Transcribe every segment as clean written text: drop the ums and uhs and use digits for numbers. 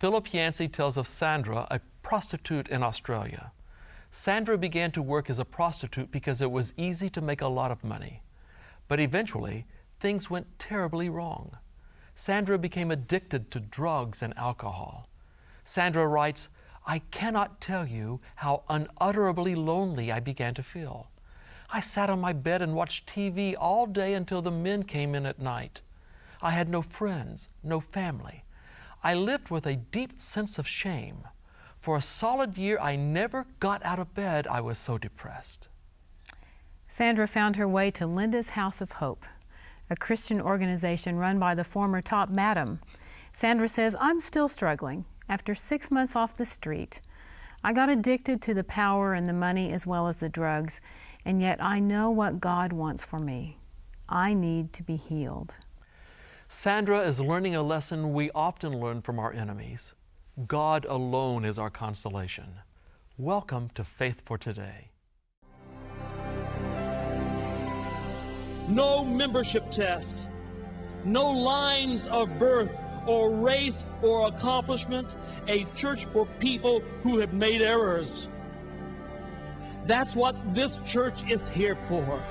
Philip Yancey tells of Sandra, a prostitute in Australia. Sandra began to work as a prostitute because it was easy to make a lot of money. But eventually, things went terribly wrong. Sandra became addicted to drugs and alcohol. Sandra writes, "I cannot tell you how unutterably lonely I began to feel. I sat on my bed and watched TV all day until the men came in at night. I had no friends, no family. I lived with a deep sense of shame. For a solid year, I never got out of bed. I was so depressed." Sandra found her way to Linda's House of Hope, a Christian organization run by the former top madam. Sandra says, "I'm still struggling. After 6 months off the street, I got addicted to the power and the money as well as the drugs, and yet I know what God wants for me. I need to be healed." Sandra is learning a lesson we often learn from our enemies. God alone is our consolation. Welcome to Faith for Today. No membership test, no lines of birth or race or accomplishment, a church for people who have made errors. That's what this church is here for.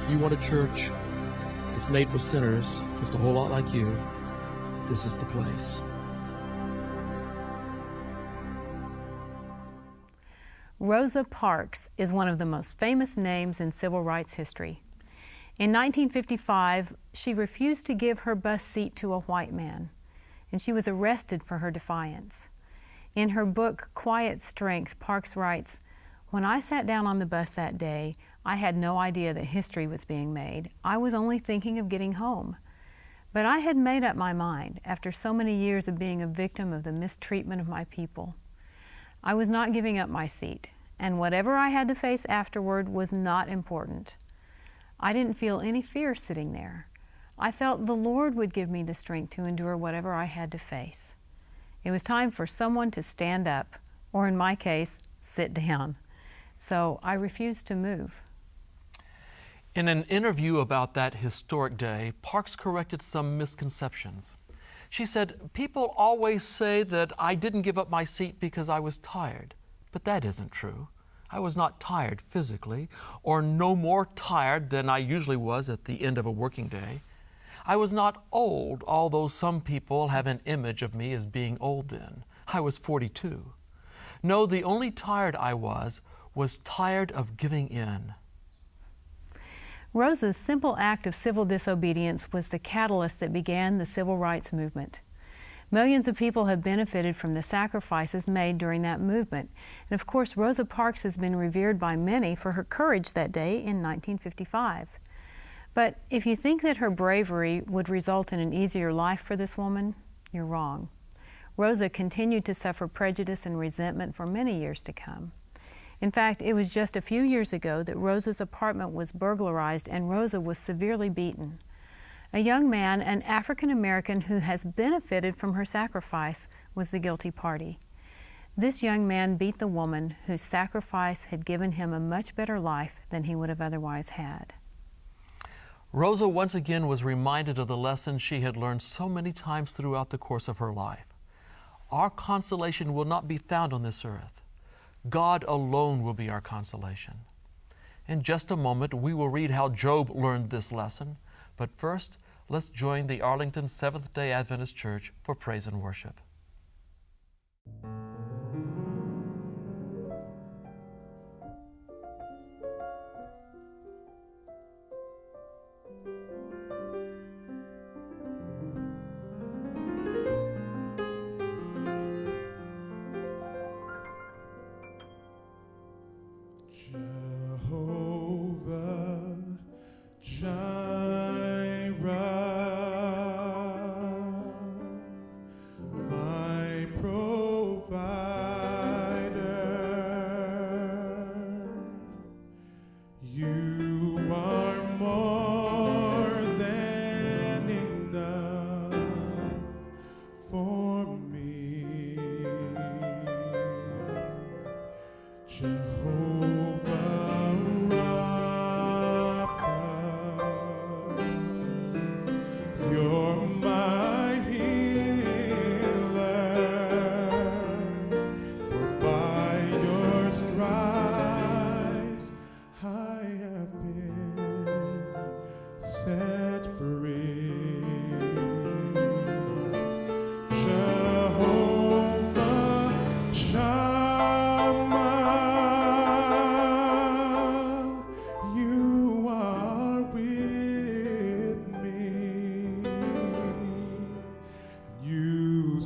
You want a church that's made for sinners, just a whole lot like you, this is the place. Rosa Parks is one of the most famous names in civil rights history. In 1955, she refused to give her bus seat to a white man, and she was arrested for her defiance. In her book, Quiet Strength, Parks writes, "When I sat down on the bus that day, I had no idea that history was being made. I was only thinking of getting home. But I had made up my mind after so many years of being a victim of the mistreatment of my people. I was not giving up my seat, and whatever I had to face afterward was not important. I didn't feel any fear sitting there. I felt the Lord would give me the strength to endure whatever I had to face. It was time for someone to stand up, or in my case, sit down. So I refused to move." In an interview about that historic day, Parks corrected some misconceptions. She said, "People always say that I didn't give up my seat because I was tired, but that isn't true. I was not tired physically, or no more tired than I usually was at the end of a working day. I was not old, although some people have an image of me as being old then. I was 42. No, the only tired I was tired of giving in." Rosa's simple act of civil disobedience was the catalyst that began the civil rights movement. Millions of people have benefited from the sacrifices made during that movement. And of course, Rosa Parks has been revered by many for her courage that day in 1955. But if you think that her bravery would result in an easier life for this woman, you're wrong. Rosa continued to suffer prejudice and resentment for many years to come. In fact, it was just a few years ago that Rosa's apartment was burglarized and Rosa was severely beaten. A young man, an African American who has benefited from her sacrifice, was the guilty party. This young man beat the woman whose sacrifice had given him a much better life than he would have otherwise had. Rosa once again was reminded of the lesson she had learned so many times throughout the course of her life. Our consolation will not be found on this earth. God alone will be our consolation. In just a moment, we will read how Job learned this lesson. But first, let's join the Arlington Seventh-day Adventist Church for praise and worship. My provider.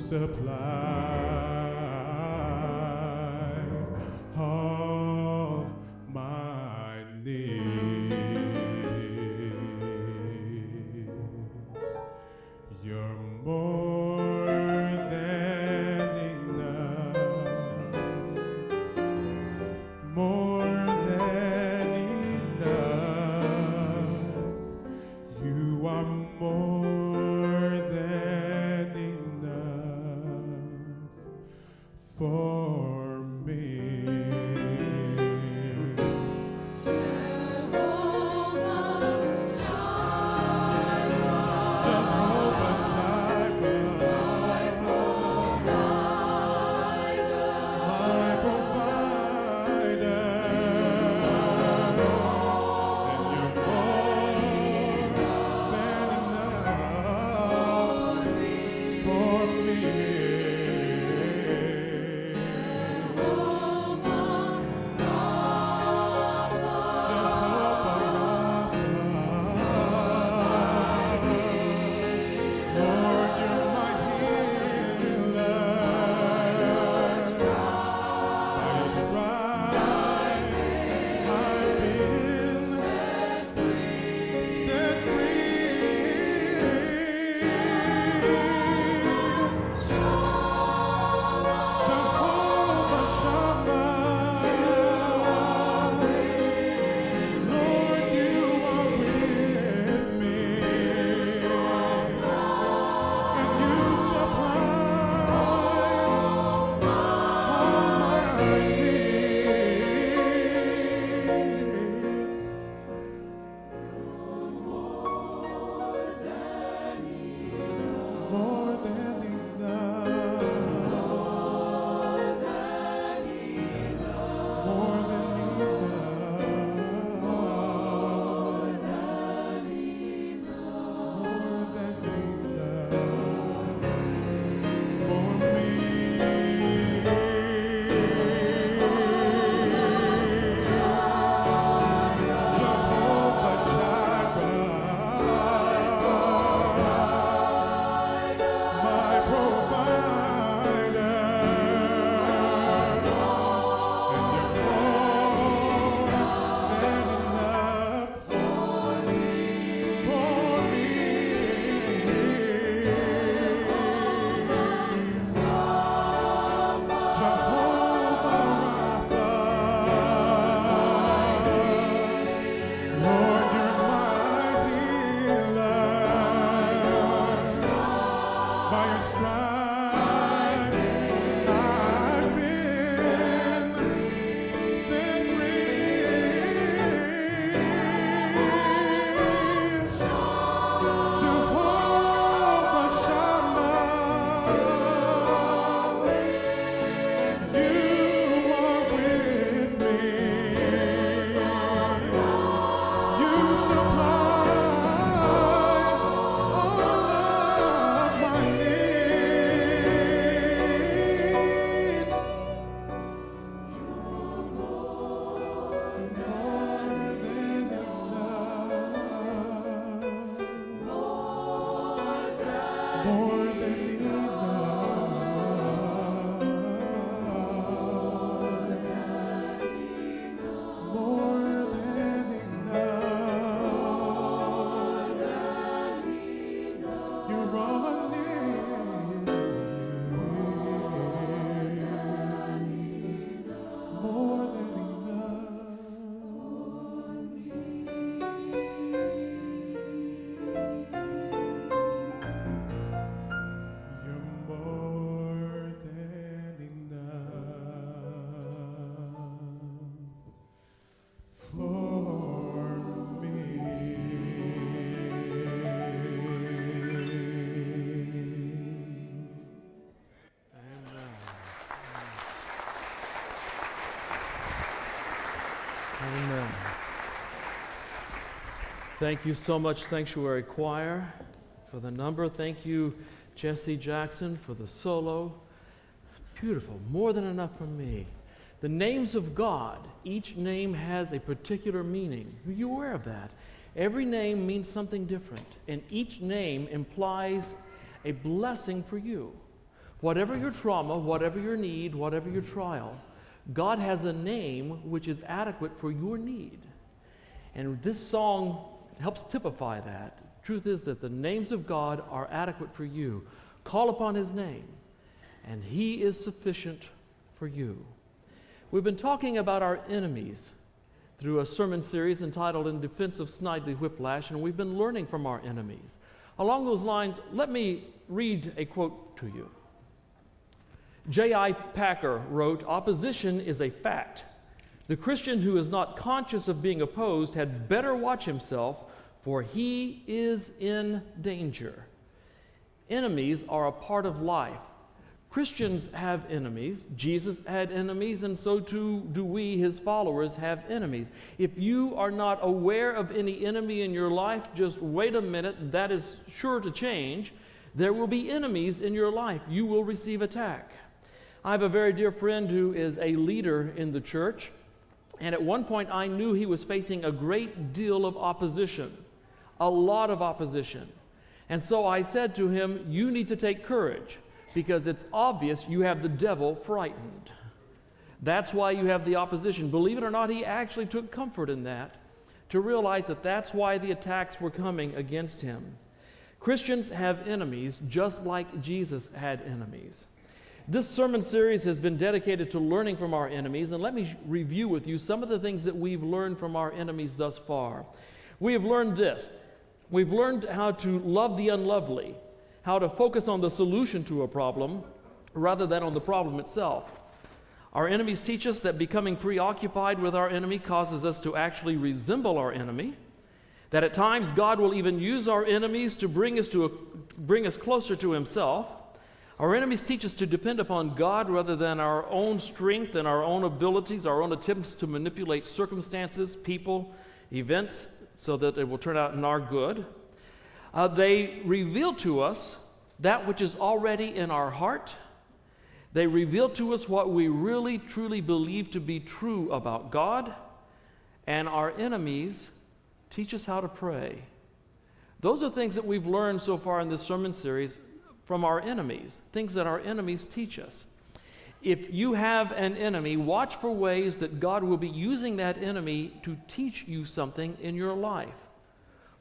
supply all my needs. You're more than enough, more than enough. You are more than enough for me. Jehovah Jireh, my provider, and you're more than enough for me. Lord, you're my healer. By your stripes I've been set free. Jehovah Shammah, Lord, you are with me, and you supply all my needs. More than enough. More than enough. More than enough for me. Jehovah Jireh, my provider, and you're more than enough for me. Jehovah Rapha, Lord, you're my healer. By your stripes I've been set free. Jehovah Shammah, you are with me. You supply all of my needs. More than enough. More than enough. You're all I need. More than enough. You're more than enough for me. Amen. Thank you so much, Sanctuary Choir, for the number. Thank you, Jesse Jackson, for the solo. Beautiful. More than enough for me. The names of God, each name has a particular meaning. Are you aware of that? Every name means something different, and each name implies a blessing for you. Whatever your trauma, whatever your need, whatever your trial, God has a name which is adequate for your need. And this song helps typify that. Truth is that the names of God are adequate for you. Call upon His name, and He is sufficient for you. We've been talking about our enemies through a sermon series entitled In Defense of Snidely, Whiplash, and we've been learning from our enemies. Along those lines, let me read a quote to you. J.I. Packer wrote, "Opposition is a fact. The Christian who is not conscious of being opposed had better watch himself, for he is in danger." Enemies are a part of life. Christians have enemies. Jesus had enemies, and so too do we, His followers, have enemies. If you are not aware of any enemy in your life, just wait a minute. That is sure to change. There will be enemies in your life. You will receive attack. I have a very dear friend who is a leader in the church, and at one point I knew he was facing a great deal of opposition, a lot of opposition. And so I said to him, "You need to take courage, because it's obvious you have the devil frightened. That's why you have the opposition." Believe it or not, he actually took comfort in that, to realize that that's why the attacks were coming against him. Christians have enemies just like Jesus had enemies. This sermon series has been dedicated to learning from our enemies, and let me review with you some of the things that we've learned from our enemies thus far. We have learned this. We've learned how to love the unlovely, how to focus on the solution to a problem rather than on the problem itself. Our enemies teach us that becoming preoccupied with our enemy causes us to actually resemble our enemy, that at times God will even use our enemies to bring us closer to Himself. Our enemies teach us to depend upon God rather than our own strength and our own abilities, our own attempts to manipulate circumstances, people, events, so that it will turn out in our good. They reveal to us that which is already in our heart. They reveal to us what we really, truly believe to be true about God. And our enemies teach us how to pray. Those are things that we've learned so far in this sermon series from our enemies, things that our enemies teach us. If you have an enemy, watch for ways that God will be using that enemy to teach you something in your life.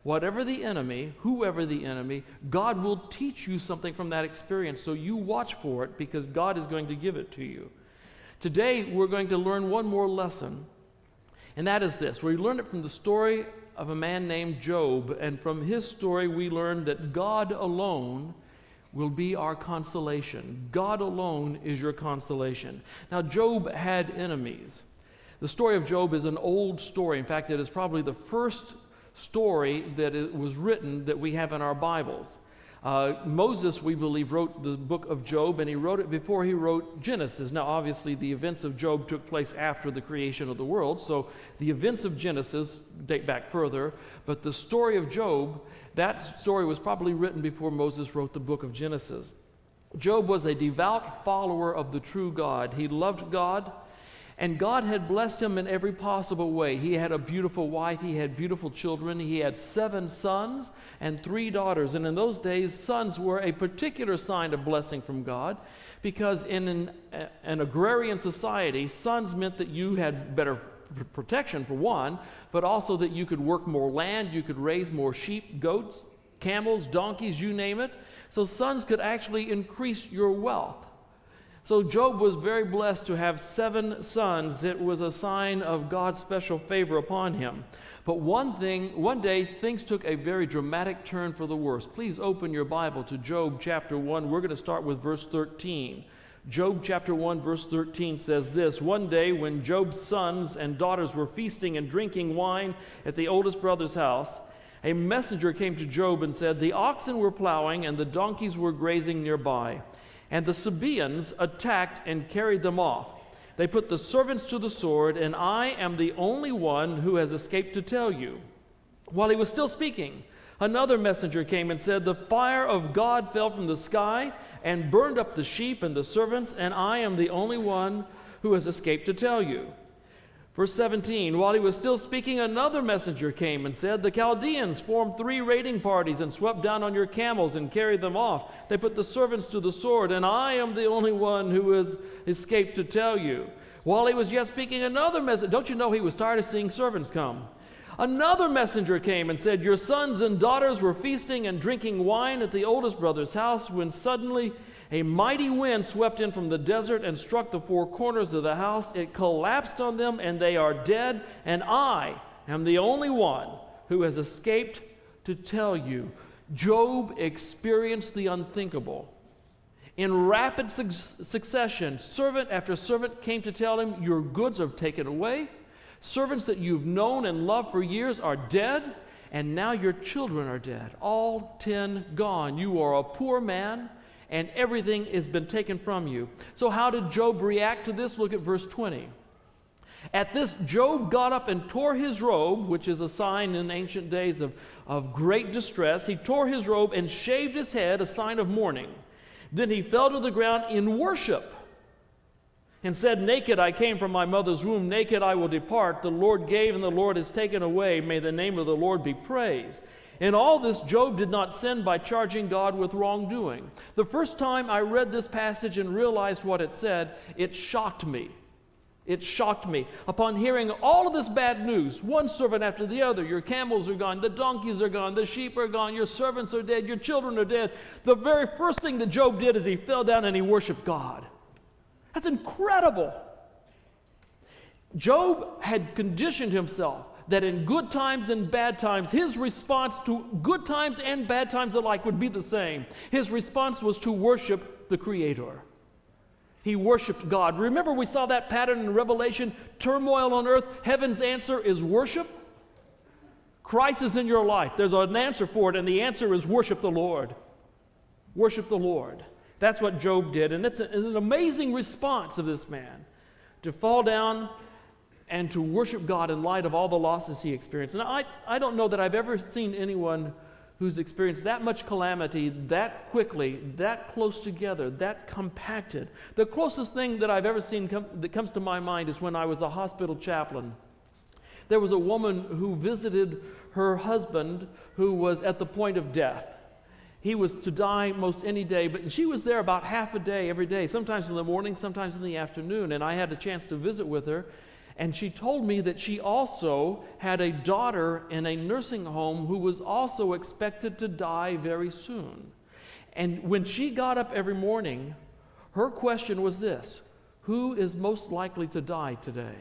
Whatever the enemy, whoever the enemy, God will teach you something from that experience, so you watch for it because God is going to give it to you. Today, we're going to learn one more lesson, and that is this. We learned it from the story of a man named Job, and from his story we learned that God alone will be our consolation. God alone is your consolation. Now, Job had enemies. The story of Job is an old story. In fact, it is probably the first story that was written that we have in our Bibles. Moses, we believe, wrote the book of Job, and he wrote it before he wrote Genesis. Now, obviously, the events of Job took place after the creation of the world, so the events of Genesis date back further, but the story of Job, that story was probably written before Moses wrote the book of Genesis. Job was a devout follower of the true God. He loved God, and God had blessed him in every possible way. He had a beautiful wife. He had beautiful children. He had 7 sons and 3 daughters. And in those days, sons were a particular sign of blessing from God, because in an agrarian society, sons meant that you had better protection, for one, but also that you could work more land, you could raise more sheep, goats, camels, donkeys, you name it. So sons could actually increase your wealth. So Job was very blessed to have 7 sons. It was a sign of God's special favor upon him. But one day, things took a very dramatic turn for the worse. Please open your Bible to Job chapter 1. We're going to start with verse 13. Job chapter 1, verse 13 says this: "One day when Job's sons and daughters were feasting and drinking wine at the oldest brother's house, a messenger came to Job and said, 'The oxen were plowing and the donkeys were grazing nearby, and the Sabaeans attacked and carried them off. They put the servants to the sword, and I am the only one who has escaped to tell you.' While he was still speaking, another messenger came and said, 'The fire of God fell from the sky and burned up the sheep and the servants, and I am the only one who has escaped to tell you.' Verse 17, while he was still speaking, another messenger came and said, the Chaldeans formed 3 raiding parties and swept down on your camels and carried them off. They put the servants to the sword, and I am the only one who has escaped to tell you. While he was yet speaking, another messenger, don't you know he was tired of seeing servants come? Another messenger came and said, your sons and daughters were feasting and drinking wine at the oldest brother's house when suddenly a mighty wind swept in from the desert and struck the 4 corners of the house. It collapsed on them, and they are dead, and I am the only one who has escaped to tell you. Job experienced the unthinkable. In rapid succession, servant after servant came to tell him, your goods are taken away. Servants that you've known and loved for years are dead, and now your children are dead. All 10 gone. You are a poor man, and everything has been taken from you. So how did Job react to this? Look at verse 20. At this, Job got up and tore his robe, which is a sign in ancient days of great distress. He tore his robe and shaved his head, a sign of mourning. Then he fell to the ground in worship and said, naked I came from my mother's womb, naked I will depart. The Lord gave and the Lord has taken away. May the name of the Lord be praised. In all this, Job did not sin by charging God with wrongdoing. The first time I read this passage and realized what it said, it shocked me. It shocked me. Upon hearing all of this bad news, one servant after the other, your camels are gone, the donkeys are gone, the sheep are gone, your servants are dead, your children are dead, the very first thing that Job did is he fell down and he worshiped God. That's incredible. Job had conditioned himself that in good times and bad times, his response to good times and bad times alike would be the same. His response was to worship the Creator. He worshiped God. Remember, we saw that pattern in Revelation, turmoil on earth. Heaven's answer is worship. Crisis in your life. There's an answer for it, and the answer is worship the Lord. Worship the Lord. That's what Job did, and it's an amazing response of this man to fall down and to worship God in light of all the losses he experienced. And I don't know that I've ever seen anyone who's experienced that much calamity that quickly, that close together, that compacted. The closest thing that I've ever seen that comes to my mind is when I was a hospital chaplain. There was a woman who visited her husband who was at the point of death. He was to die most any day, but she was there about half a day every day, sometimes in the morning, sometimes in the afternoon, and I had a chance to visit with her. And she told me that she also had a daughter in a nursing home who was also expected to die very soon. And when she got up every morning, her question was this: who is most likely to die today?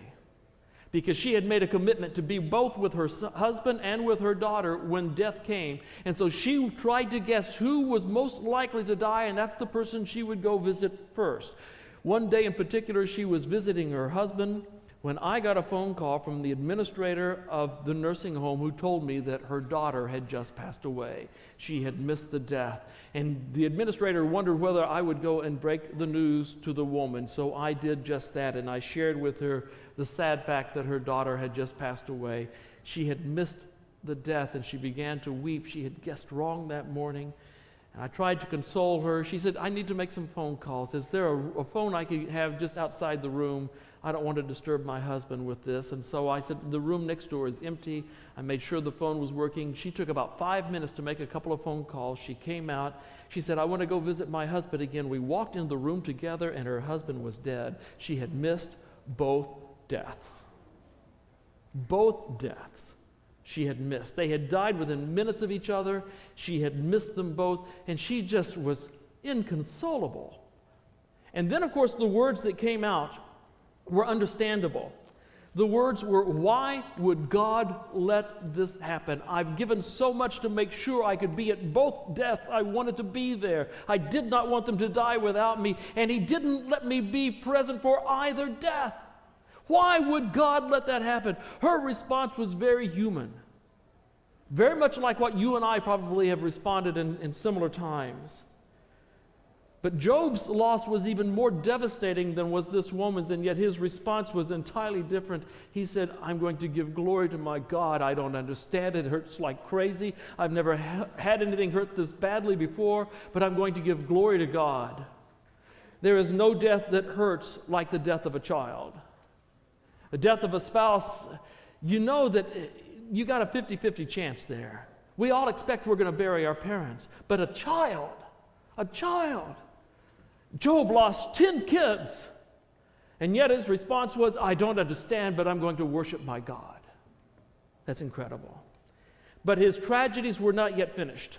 Because she had made a commitment to be both with her husband and with her daughter when death came. And so she tried to guess who was most likely to die, and that's the person she would go visit first. One day in particular, she was visiting her husband when I got a phone call from the administrator of the nursing home who told me that her daughter had just passed away. She had missed the death. And the administrator wondered whether I would go and break the news to the woman. So I did just that, and I shared with her the sad fact that her daughter had just passed away. She had missed the death, and she began to weep. She had guessed wrong that morning. And I tried to console her. She said, I need to make some phone calls. Is there a phone I could have just outside the room? I don't want to disturb my husband with this. And so I said, the room next door is empty. I made sure the phone was working. She took about 5 minutes to make a couple of phone calls. She came out. She said, I want to go visit my husband again. We walked in the room together, and her husband was dead. She had missed both deaths. Both deaths she had missed. They had died within minutes of each other. She had missed them both, and she just was inconsolable. And then, of course, the words that came out were understandable. The words were, why would God let this happen? I've given so much to make sure I could be at both deaths. I wanted to be there. I did not want them to die without me, and He didn't let me be present for either death. Why would God let that happen? Her response was very human, very much like what you and I probably have responded in similar times. But Job's loss was even more devastating than was this woman's, and yet his response was entirely different. He said, I'm going to give glory to my God. I don't understand it. It hurts like crazy. I've never had anything hurt this badly before, but I'm going to give glory to God. There is no death that hurts like the death of a child. The death of a spouse, you know that you got a 50-50 chance there. We all expect we're going to bury our parents. But a child, Job lost 10 kids. And yet his response was, I don't understand, but I'm going to worship my God. That's incredible. But his tragedies were not yet finished.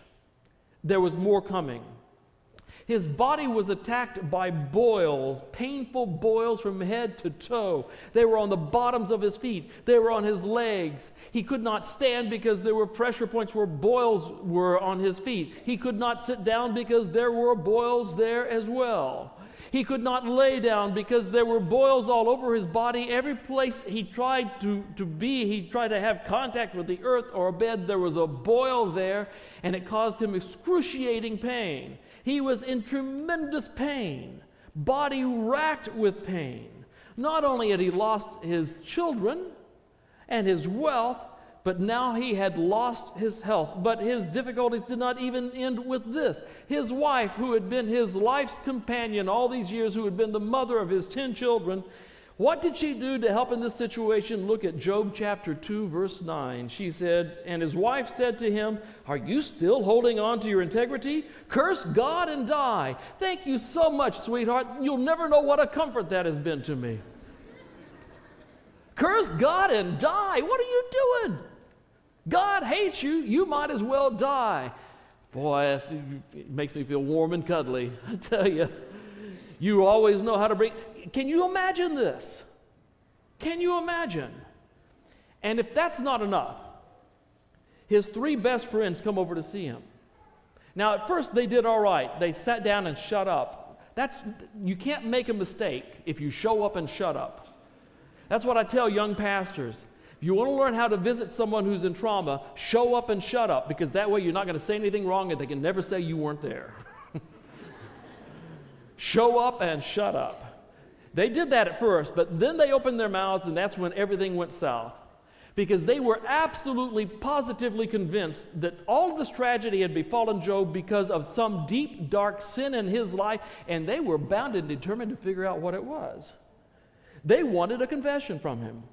There was more coming. His body was attacked by boils, painful boils from head to toe. They were on the bottoms of his feet. They were on his legs. He could not stand because there were pressure points where boils were on his feet. He could not sit down because there were boils there as well. He could not lay down because there were boils all over his body. Every place he tried to be, he tried to have contact with the earth or a bed, there was a boil there, and it caused him excruciating pain. He was in tremendous pain, body racked with pain. Not only had he lost his children and his wealth, but now he had lost his health. But his difficulties did not even end with this. His wife, who had been his life's companion all these years, who had been the mother of his 10 children, what did she do to help in this situation? Look at Job chapter 2, verse 9. She said, and his wife said to him, are you still holding on to your integrity? Curse God and die. Thank you so much, sweetheart. You'll never know what a comfort that has been to me. Curse God and die? What are you doing? God hates you. You might as well die. Boy, it makes me feel warm and cuddly. I tell you, you always know how to bring... Can you imagine this? Can you imagine? And if that's not enough, his 3 best friends come over to see him. Now, at first, they did all right. They sat down and shut up. You can't make a mistake if you show up and shut up. That's what I tell young pastors. If you want to learn how to visit someone who's in trauma, show up and shut up, because that way you're not going to say anything wrong and they can never say you weren't there. Show up and shut up. They did that at first, but then they opened their mouths, and that's when everything went south. Because they were absolutely, positively convinced that all of this tragedy had befallen Job because of some deep, dark sin in his life, and they were bound and determined to figure out what it was. They wanted a confession from him,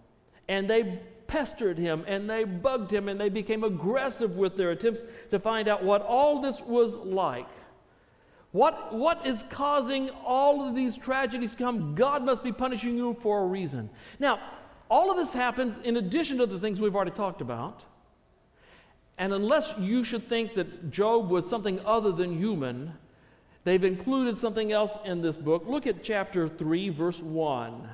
and they pestered him, and they bugged him, and they became aggressive with their attempts to find out what all this was like. What is causing all of these tragedies to come? God must be punishing you for a reason. Now, all of this happens in addition to the things we've already talked about. And unless you should think that Job was something other than human, they've included something else in this book. Look at chapter 3, verse 1.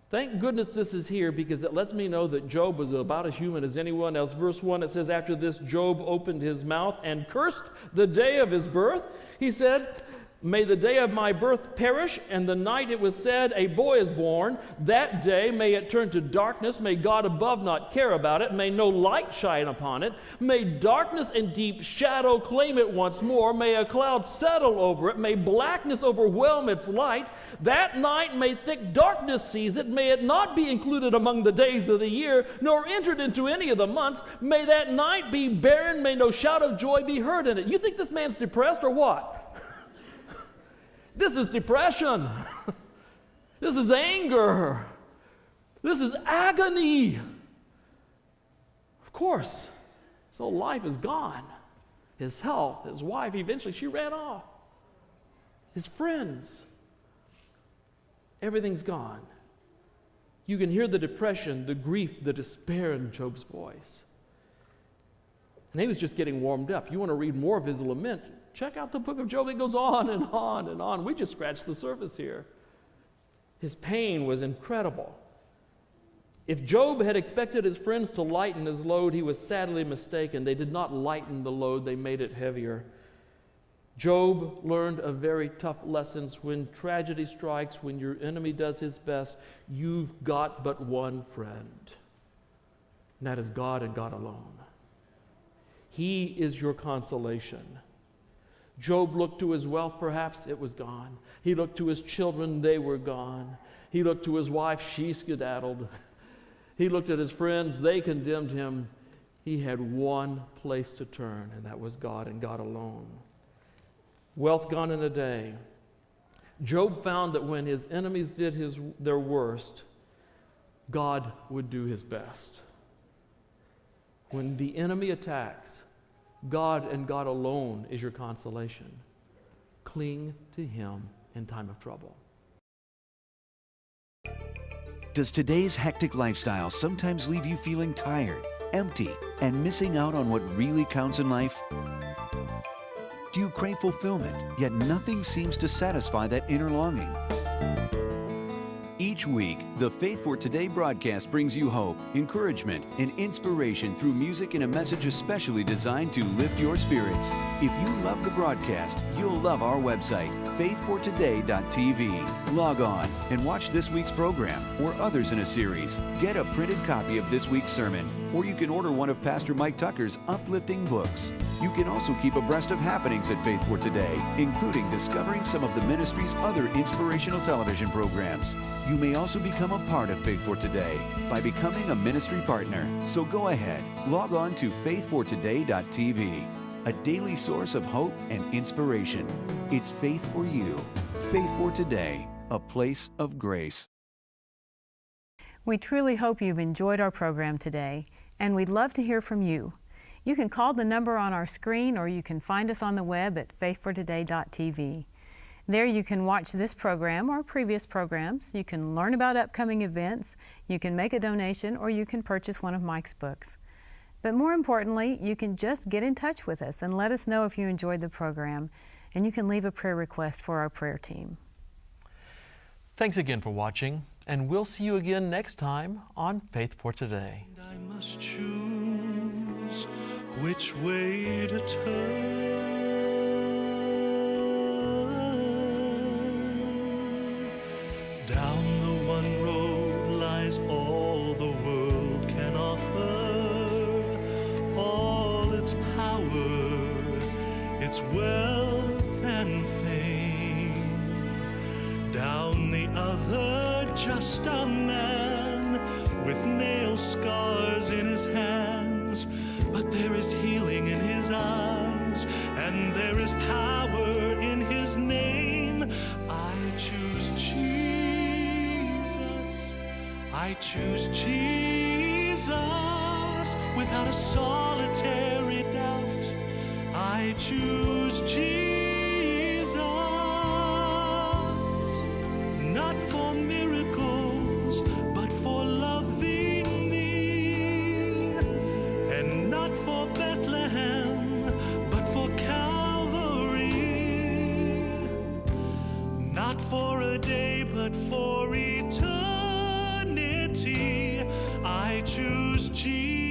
Thank goodness this is here, because it lets me know that Job was about as human as anyone else. Verse 1, it says, after this, Job opened his mouth and cursed the day of his birth. He said, may the day of my birth perish, and the night it was said, a boy is born. That day may it turn to darkness. May God above not care about it. May no light shine upon it. May darkness and deep shadow claim it once more. May a cloud settle over it. May blackness overwhelm its light. That night may thick darkness seize it. May it not be included among the days of the year, nor entered into any of the months. May that night be barren. May no shout of joy be heard in it. You think this man's depressed or what? This is depression. This is anger. This is agony. Of course, his whole life is gone. His health, his wife, eventually she ran off. His friends, everything's gone. You can hear the depression, the grief, the despair in Job's voice. And he was just getting warmed up. You want to read more of his lament? Check out the book of Job. It goes on and on and on. We just scratched the surface here. His pain was incredible. If Job had expected his friends to lighten his load, he was sadly mistaken. They did not lighten the load, they made it heavier. Job learned a very tough lesson. When tragedy strikes, when your enemy does his best, you've got but one friend, and that is God and God alone. He is your consolation. Job looked to his wealth, perhaps it was gone. He looked to his children, they were gone. He looked to his wife, she skedaddled. He looked at his friends, they condemned him. He had one place to turn, and that was God and God alone. Wealth gone in a day. Job found that when his enemies did their worst, God would do his best. When the enemy attacks, God and God alone is your consolation. Cling to him in time of trouble. Does today's hectic lifestyle sometimes leave you feeling tired, empty, and missing out on what really counts in life? Do you crave fulfillment, yet nothing seems to satisfy that inner longing? Each week, the Faith for Today broadcast brings you hope, encouragement, and inspiration through music and a message especially designed to lift your spirits. If you love the broadcast, you'll love our website, faithfortoday.tv. Log on and watch this week's program or others in a series. Get a printed copy of this week's sermon, or you can order one of Pastor Mike Tucker's uplifting books. You can also keep abreast of happenings at Faith for Today, including discovering some of the ministry's other inspirational television programs. You may also become a part of Faith for Today by becoming a ministry partner. So go ahead, log on to faithfortoday.tv, a daily source of hope and inspiration. It's faith for you. Faith for Today, a place of grace. We truly hope you've enjoyed our program today, and we'd love to hear from you. You can call the number on our screen, or you can find us on the web at faithfortoday.tv. There you can watch this program or previous programs. You can learn about upcoming events, you can make a donation, or you can purchase one of Mike's books. But more importantly, you can just get in touch with us and let us know if you enjoyed the program, and you can leave a prayer request for our prayer team. Thanks again for watching, and we'll see you again next time on Faith for Today. I must choose which way to turn. Down the one road lies all the world can offer, all its power, its wealth and fame. Down the other, just a man with nail scars in his hands, but there is healing in his eyes, and there is power in his name. I choose Jesus. I choose Jesus without a solitary doubt. I choose Jesus, not for miracles, but for loving me, and not for Bethlehem, but for Calvary, not for a day, but for eternity. I choose Jesus.